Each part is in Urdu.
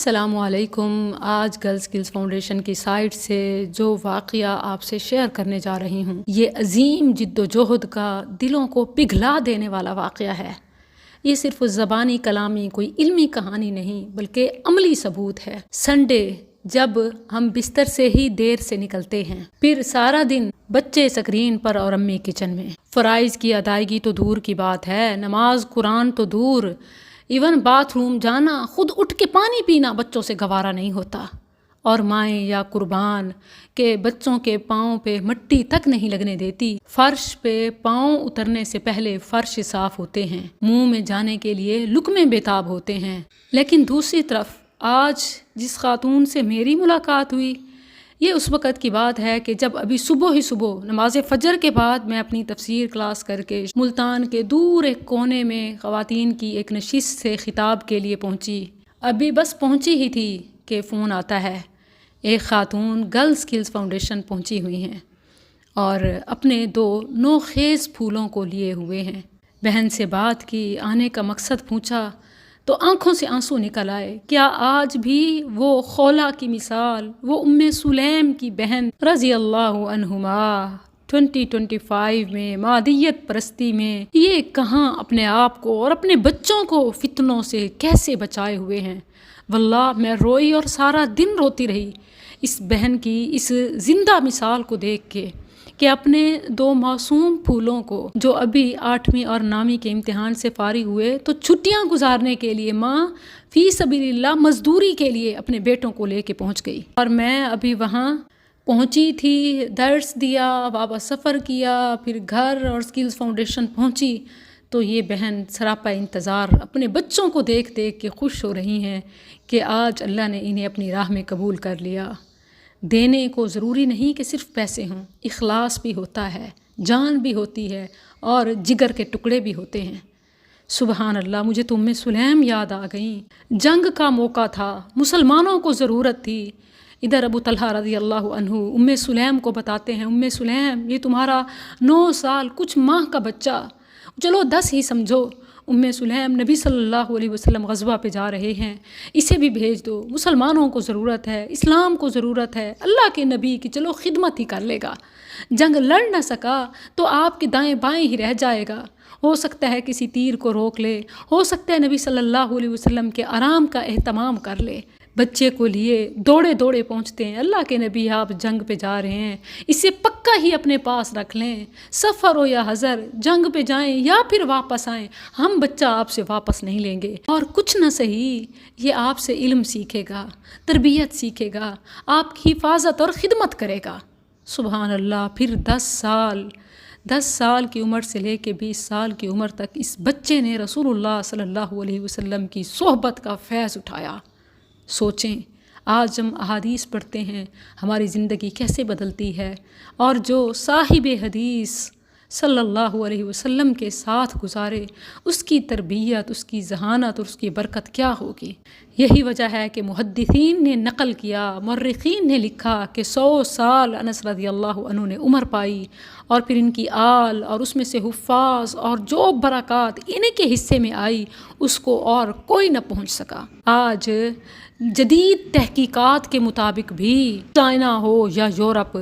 السلام علیکم۔ آج گرلز اسکلز فاؤنڈیشن کی سائٹ سے جو واقعہ آپ سے شیئر کرنے جا رہی ہوں، یہ عظیم جد و جہد کا دلوں کو پگھلا دینے والا واقعہ ہے۔ یہ صرف زبانی کلامی کوئی علمی کہانی نہیں بلکہ عملی ثبوت ہے۔ سنڈے جب ہم بستر سے ہی دیر سے نکلتے ہیں، پھر سارا دن بچے سکرین پر اور امی کچن میں، فرائض کی ادائیگی تو دور کی بات ہے، نماز قرآن تو دور، ایون باتھ روم جانا، خود اٹھ کے پانی پینا بچوں سے گوارا نہیں ہوتا، اور مائیں یا قربان کہ بچوں کے پاؤں پہ مٹی تک نہیں لگنے دیتی۔ فرش پہ پاؤں اترنے سے پہلے فرش صاف ہوتے ہیں، منہ میں جانے کے لیے لقمے بےتاب ہوتے ہیں۔ لیکن دوسری طرف آج جس خاتون سے میری ملاقات ہوئی، یہ اس وقت کی بات ہے کہ جب ابھی صبح ہی صبح نماز فجر کے بعد میں اپنی تفسیر کلاس کر کے ملتان کے دور ایک کونے میں خواتین کی ایک نشست سے خطاب کے لیے پہنچی۔ ابھی بس پہنچی ہی تھی کہ فون آتا ہے، ایک خاتون گرلز اسکلز فاؤنڈیشن پہنچی ہوئی ہیں اور اپنے 2 نوخیز پھولوں کو لیے ہوئے ہیں۔ بہن سے بات کی، آنے کا مقصد پوچھا تو آنکھوں سے آنسو نکل آئے۔ کیا آج بھی وہ خولا کی مثال، وہ ام سلیم کی بہن رضی اللہ عنہما 2025 میں مادیت پرستی میں یہ کہاں اپنے آپ کو اور اپنے بچوں کو فتنوں سے کیسے بچائے ہوئے ہیں؟ واللہ میں روئی اور سارا دن روتی رہی اس بہن کی اس زندہ مثال کو دیکھ کے، کہ اپنے 2 معصوم پھولوں کو جو ابھی 8ویں اور 9ویں کے امتحان سے فارغ ہوئے تو چھٹیاں گزارنے کے لیے ماں فی سبیل اللہ مزدوری کے لیے اپنے بیٹوں کو لے کے پہنچ گئی، اور میں ابھی وہاں پہنچی تھی، درس دیا، واپس سفر کیا، پھر گھر اور اسکلز فاؤنڈیشن پہنچی تو یہ بہن سراپا انتظار اپنے بچوں کو دیکھ دیکھ کے خوش ہو رہی ہیں کہ آج اللہ نے انہیں اپنی راہ میں قبول کر لیا۔ دینے کو ضروری نہیں کہ صرف پیسے ہوں، اخلاص بھی ہوتا ہے، جان بھی ہوتی ہے، اور جگر کے ٹکڑے بھی ہوتے ہیں۔ سبحان اللہ، مجھے تو ام سلیم یاد آ گئیں۔ جنگ کا موقع تھا، مسلمانوں کو ضرورت تھی۔ ادھر ابو طلحہ رضی اللہ عنہ ام سلیم کو بتاتے ہیں، ام سلیم یہ تمہارا 9 سال کچھ ماہ کا بچہ، چلو 10 ہی سمجھو، ام سلیم نبی صلی اللہ علیہ وسلم غزوہ پہ جا رہے ہیں، اسے بھی بھیج دو، مسلمانوں کو ضرورت ہے، اسلام کو ضرورت ہے، اللہ کے نبی کی چلو خدمت ہی کر لے گا، جنگ لڑ نہ سکا تو آپ کے دائیں بائیں ہی رہ جائے گا، ہو سکتا ہے کسی تیر کو روک لے، ہو سکتا ہے نبی صلی اللہ علیہ وسلم کے آرام کا اہتمام کر لے۔ بچے کو لیے دوڑے دوڑے پہنچتے ہیں، اللہ کے نبی آپ جنگ پہ جا رہے ہیں، اسے پکا ہی اپنے پاس رکھ لیں، سفر ہو یا حضر، جنگ پہ جائیں یا پھر واپس آئیں، ہم بچہ آپ سے واپس نہیں لیں گے، اور کچھ نہ صحیح یہ آپ سے علم سیکھے گا، تربیت سیکھے گا، آپ کی حفاظت اور خدمت کرے گا۔ سبحان اللہ، پھر 10 سال کی عمر سے لے کے 20 سال کی عمر تک اس بچے نے رسول اللہ صلی اللہ علیہ وسلم کی صحبت کا فیض اٹھایا۔ سوچیں، آج ہم احادیث پڑھتے ہیں، ہماری زندگی کیسے بدلتی ہے، اور جو صاحب حدیث صلی اللہ علیہ وسلم کے ساتھ گزارے، اس کی تربیت، اس کی ذہانت اور اس کی برکت کیا ہوگی۔ یہی وجہ ہے کہ محدثین نے نقل کیا، مورخین نے لکھا کہ 100 سال انس رضی اللہ عنہ نے عمر پائی، اور پھر ان کی آل اور اس میں سے حفاظ اور جو برکات ان کے حصے میں آئی اس کو اور کوئی نہ پہنچ سکا۔ آج جدید تحقیقات کے مطابق بھی چائنا ہو یا یورپ،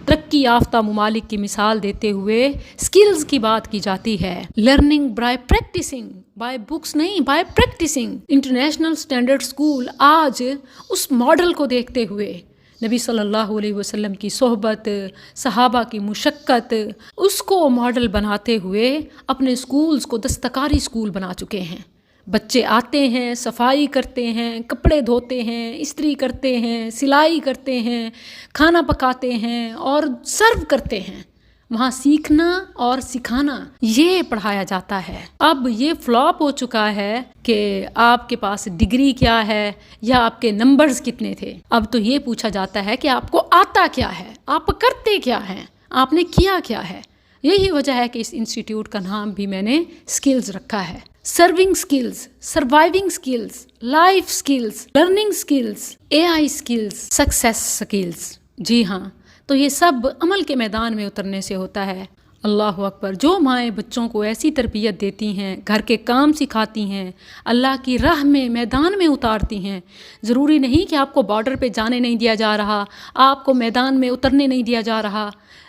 ترقی یافتہ ممالک کی مثال دیتے ہوئے سکلز کی بات کی جاتی ہے۔ Learning by practicing, by books نہیں، by practicing. International standard school آج اس ماڈل کو دیکھتے ہوئے، نبی صلی اللہ علیہ وسلم کی صحبت، صحابہ کی مشقت، اس کو ماڈل بناتے ہوئے اپنے سکولز کو دستکاری سکول بنا چکے ہیں۔ بچے آتے ہیں، صفائی کرتے ہیں، کپڑے دھوتے ہیں، استری کرتے ہیں، سلائی کرتے ہیں، کھانا پکاتے ہیں اور سرو کرتے ہیں۔ وہاں سیکھنا اور سکھانا یہ پڑھایا جاتا ہے۔ اب یہ فلاپ ہو چکا ہے کہ آپ کے پاس ڈگری کیا ہے یا آپ کے نمبرز کتنے تھے، اب تو یہ پوچھا جاتا ہے کہ آپ کو آتا کیا ہے، آپ کرتے کیا ہیں، آپ نے کیا کیا ہے۔ یہی وجہ ہے کہ اس انسٹیٹیوٹ کا نام بھی میں نے سکلز رکھا ہے۔ Serving skills, surviving skills, life skills, learning skills, AI skills, success skills. جی ہاں، تو یہ سب عمل کے میدان میں اترنے سے ہوتا ہے۔ اللہ اکبر. جو مائیں بچوں کو ایسی تربیت دیتی ہیں، گھر کے کام سکھاتی ہیں، اللہ کی راہ میں میدان میں اتارتی ہیں. ضروری نہیں کہ آپ کو بارڈر پہ جانے نہیں دیا جا رہا، آپ کو میدان میں اترنے نہیں دیا جا رہا.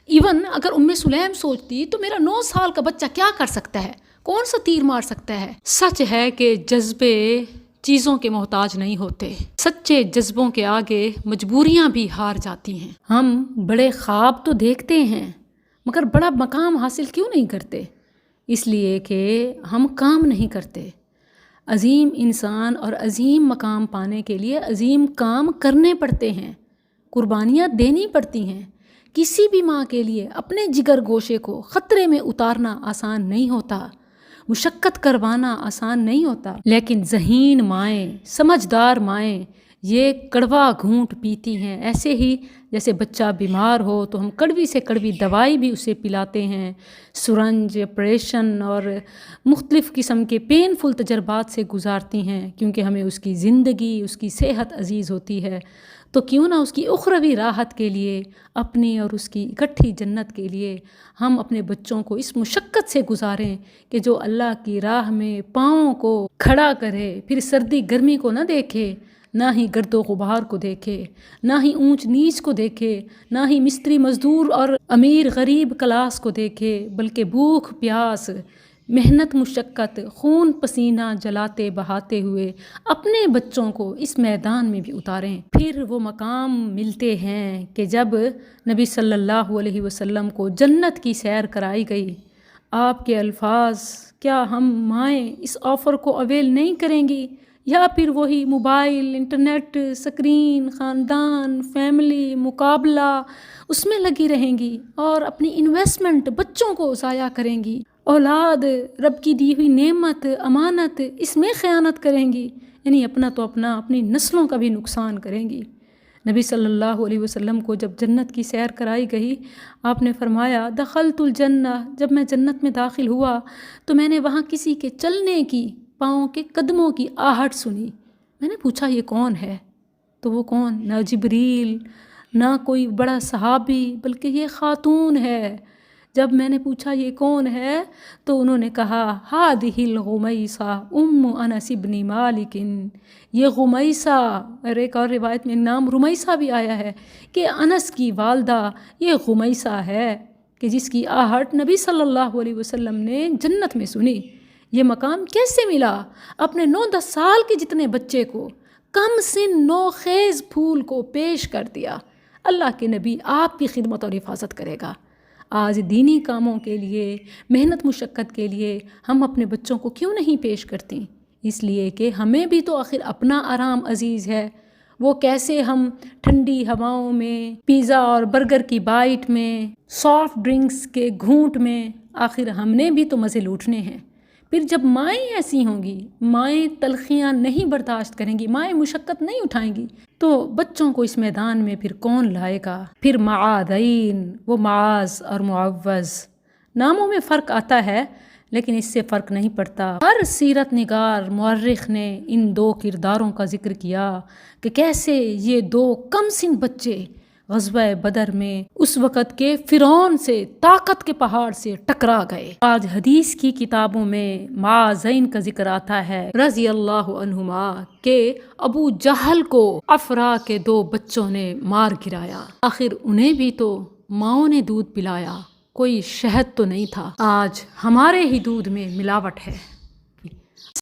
ایون اگر سلیم سوچتی تو میرا 9 سال کا بچہ کیا کر سکتا ہے، کون سا تیر مار سکتا ہے. سچ ہے کہ جذبے چیزوں کے محتاج نہیں ہوتے. سچے جذبوں کے آگے مجبوریاں بھی ہار جاتی ہیں. ہم بڑے خواب تو دیکھتے ہیں مگر بڑا مقام حاصل کیوں نہیں کرتے؟ اس لیے کہ ہم کام نہیں کرتے. عظیم انسان اور عظیم مقام پانے کے لیے عظیم کام کرنے پڑتے ہیں، قربانیاں دینی پڑتی ہیں. کسی بھی ماں کے لیے اپنے جگر گوشے کو خطرے میں اتارنا آسان نہیں ہوتا، مشقت کروانا آسان نہیں ہوتا. لیکن ذہین مائیں، سمجھدار مائیں یہ کڑوا گھونٹ پیتی ہیں. ایسے ہی جیسے بچہ بیمار ہو تو ہم کڑوی سے کڑوی دوائی بھی اسے پلاتے ہیں، سرنج، آپریشن اور مختلف قسم کے پینفل تجربات سے گزارتی ہیں، کیونکہ ہمیں اس کی زندگی، اس کی صحت عزیز ہوتی ہے. تو کیوں نہ اس کی اخروی راحت کے لیے، اپنی اور اس کی اکٹھی جنت کے لیے ہم اپنے بچوں کو اس مشقت سے گزاریں کہ جو اللہ کی راہ میں پاؤں کو کھڑا کرے، پھر سردی گرمی کو نہ دیکھے، نہ ہی گرد و غبار کو دیکھے، نہ ہی اونچ نیچ کو دیکھے، نہ ہی مستری مزدور اور امیر غریب کلاس کو دیکھے، بلکہ بھوک پیاس، محنت مشقت، خون پسینہ جلاتے بہاتے ہوئے اپنے بچوں کو اس میدان میں بھی اتاریں. پھر وہ مقام ملتے ہیں کہ جب نبی صلی اللہ علیہ وسلم کو جنت کی سیر کرائی گئی. آپ کے الفاظ، کیا ہم مائیں اس آفر کو اویل نہیں کریں گی، یا پھر وہی موبائل، انٹرنیٹ، سکرین، خاندان، فیملی، مقابلہ اس میں لگی رہیں گی اور اپنی انویسٹمنٹ بچوں کو ضائع کریں گی؟ اولاد رب کی دی ہوئی نعمت، امانت، اس میں خیانت کریں گی، یعنی اپنا تو اپنا، اپنی نسلوں کا بھی نقصان کریں گی. نبی صلی اللہ علیہ وسلم کو جب جنت کی سیر کرائی گئی، آپ نے فرمایا دخلت الجنہ، جب میں جنت میں داخل ہوا تو میں نے وہاں کسی کے چلنے کی، پاؤں کے قدموں کی آہٹ سنی. میں نے پوچھا یہ کون ہے؟ تو وہ کون؟ نہ جبریل، نہ کوئی بڑا صحابی، بلکہ یہ خاتون ہے. جب میں نے پوچھا یہ کون ہے تو انہوں نے کہا ہادہ الغمیسہ ام انس بن مالک. یہ غمیسہ، اور ایک اور روایت میں نام رمیسہ بھی آیا ہے کہ انس کی والدہ یہ غمیسہ ہے کہ جس کی آہٹ نبی صلی اللہ علیہ وسلم نے جنت میں سنی. یہ مقام کیسے ملا؟ اپنے 9-10 سال کے جتنے بچے کو، کم سن نوخیز پھول کو پیش کر دیا. اللہ کے نبی آپ کی خدمت اور حفاظت کرے گا. آج دینی کاموں کے لیے، محنت مشقت کے لیے ہم اپنے بچوں کو کیوں نہیں پیش کرتی؟ اس لیے کہ ہمیں بھی تو آخر اپنا آرام عزیز ہے. وہ کیسے ہم ٹھنڈی ہواؤں میں، پیزا اور برگر کی بائٹ میں، سافٹ ڈرنکس کے گھونٹ میں، آخر ہم نے بھی تو مزے لوٹنے ہیں. پھر جب مائیں ایسی ہوں گی، مائیں تلخیاں نہیں برداشت کریں گی، مائیں مشقت نہیں اٹھائیں گی، تو بچوں کو اس میدان میں پھر کون لائے گا؟ پھر معاذین، وہ معاذ اور معوذ، ناموں میں فرق آتا ہے لیکن اس سے فرق نہیں پڑتا. ہر سیرت نگار مورخ نے ان 2 کرداروں کا ذکر کیا کہ کیسے یہ 2 کم سن بچے غزوہ بدر میں اس وقت کے فرعون سے، طاقت کے پہاڑ سے ٹکرا گئے. آج حدیث کی کتابوں میں معاذین کا ذکر آتا ہے رضی اللہ عنہما کہ ابو جہل کو افرا کے 2 بچوں نے مار گرایا. آخر انہیں بھی تو ماؤں نے دودھ پلایا، کوئی شہد تو نہیں تھا. آج ہمارے ہی دودھ میں ملاوٹ ہے.